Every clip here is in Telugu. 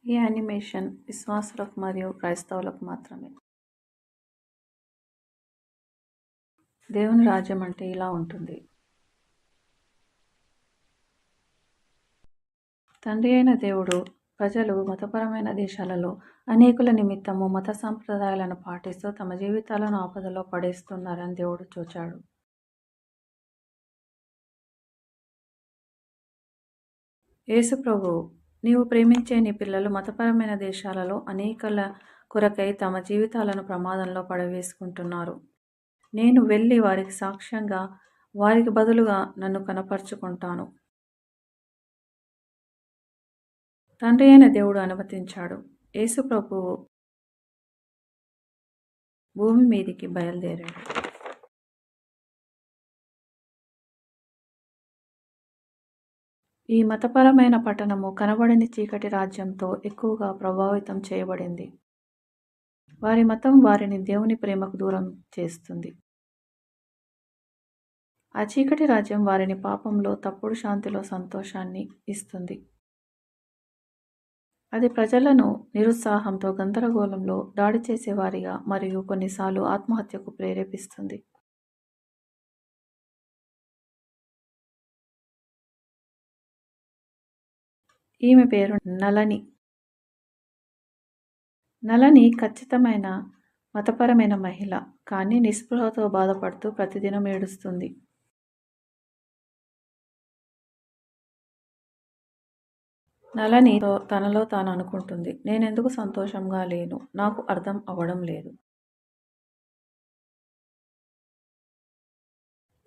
ఈ యానిమేషన్ విశ్వాసులకు మరియు క్రైస్తవులకు మాత్రమే. దేవుని రాజ్యం అంటే ఇలా ఉంటుంది. తండ్రి అయిన దేవుడు ప్రజలు మతపరమైన దేశాలలో అనేకుల నిమిత్తము మత సంప్రదాయాలను పాటిస్తూ తమ జీవితాలను ఆపదలో పడేస్తున్నారని దేవుడు చూచాడు. యేసు ప్రభువు, నీవు ప్రేమించే నీ పిల్లలు మతపరమైన దేశాలలో అనేకల కొరకై తమ జీవితాలను ప్రమాదంలో పడవేసుకుంటున్నారు. నేను వెళ్ళి వారికి సాక్ష్యంగా వారికి బదులుగా నన్ను కనపరుచుకుంటాను. తండ్రి అయిన దేవుడు అనుమతించాడు. యేసు ప్రభువు భూమి మీదికి బయలుదేరాడు. ఈ మతపరమైన పట్టణము కనబడని చీకటి రాజ్యంతో ఎక్కువగా ప్రభావితం చేయబడింది. వారి మతం వారిని దేవుని ప్రేమకు దూరం చేస్తుంది. ఆ చీకటి రాజ్యం వారిని పాపంలో, తప్పుడు శాంతిలో సంతోషాన్ని ఇస్తుంది. అది ప్రజలను నిరుత్సాహంతో, గందరగోళంలో, దాడి చేసేవారిగా మరియు కొన్నిసార్లు ఆత్మహత్యకు ప్రేరేపిస్తుంది. ఈమె పేరు నళని. నళని ఖచ్చితమైన మతపరమైన మహిళ, కానీ నిస్పృహతో బాధపడుతూ ప్రతిదినం ఏడుస్తుంది. నళని తనలో తాను అనుకుంటుంది, నేనెందుకు సంతోషంగా లేను, నాకు అర్థం అవ్వడం లేదు.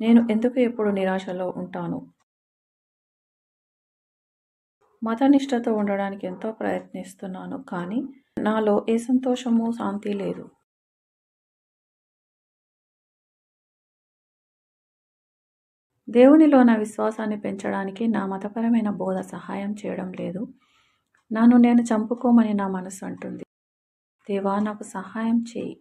నేను ఎందుకు ఎప్పుడు నిరాశలో ఉంటాను. మతనిష్టతో ఉండడానికి ఎంతో ప్రయత్నిస్తున్నాను, కానీ నాలో ఏ సంతోషము, శాంతి లేదు. దేవునిలో నా విశ్వాసాన్ని పెంచడానికి నా మతపరమైన బోధ సహాయం చేయడం లేదు. నన్ను నేను చంపుకోమని నా మనసు అంటుంది. దేవా, నాకు సహాయం చేయి.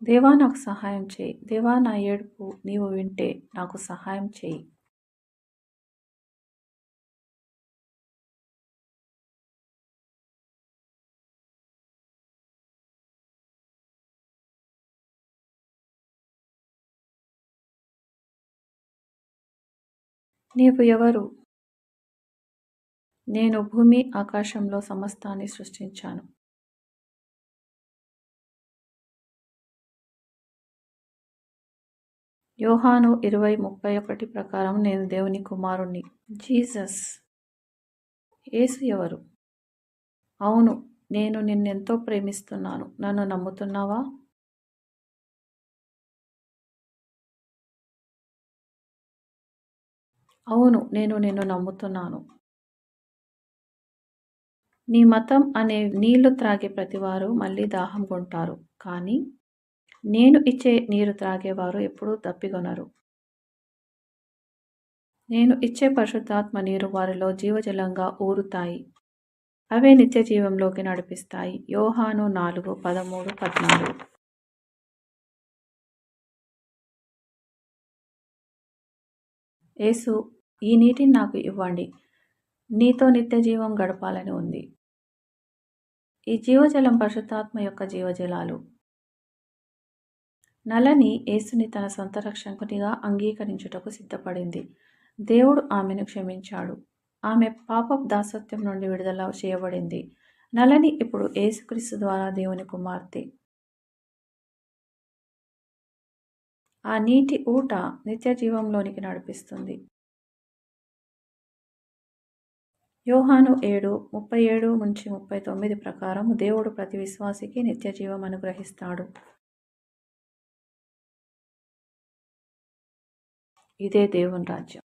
దేవా, నాకు సహాయం చేయి. దేవా, నా ఏడుపు నీవు వింటే నాకు సహాయం చేయి. నీవు ఎవరు? నేను భూమి ఆకాశంలో సమస్తాన్ని సృష్టించాను. యోహాను 20:31 ప్రకారం నేను దేవుని కుమారుణ్ణి. జీసస్. యేసు ఎవరు? అవును, నేను నిన్నెంతో ప్రేమిస్తున్నాను. నన్ను నమ్ముతున్నావా? అవును, నేను నిన్ను నమ్ముతున్నాను. నీ మతం అనే నీళ్లు త్రాగే ప్రతివారు మళ్ళీ దాహం కొంటారు, కానీ నేను ఇచ్చే నీరు త్రాగేవారు ఎప్పుడూ దప్పిగొనరు. నేను ఇచ్చే పరిశుద్ధాత్మ నీరు వారిలో జీవజలంగా ఊరుతాయి. అవే నిత్య జీవంలోకి నడిపిస్తాయి. యోహాను 4:13-14. యేసు, ఈ నీటిని నాకు ఇవ్వండి, నీతో నిత్య జీవం గడపాలని ఉంది. ఈ జీవజలం పరిశుద్ధాత్మ యొక్క జీవజలాలు. నళని యేసుని తన సొంత రక్షకునిగా అంగీకరించుటకు సిద్ధపడింది. దేవుడు ఆమెను క్షమించాడు. ఆమె పాపపు దాసత్వం నుండి విడుదల చేయబడింది. నళని ఇప్పుడు యేసుక్రీస్తు ద్వారా దేవుని కుమార్తె. ఆ నీటి ఊట నిత్య జీవంలోనికి నడిపిస్తుంది. యోహాను 7:37-39 ప్రకారం దేవుడు ప్రతి విశ్వాసికి నిత్య జీవం అనుగ్రహిస్తాడు. ఇదే దేవుని రాజ్యం.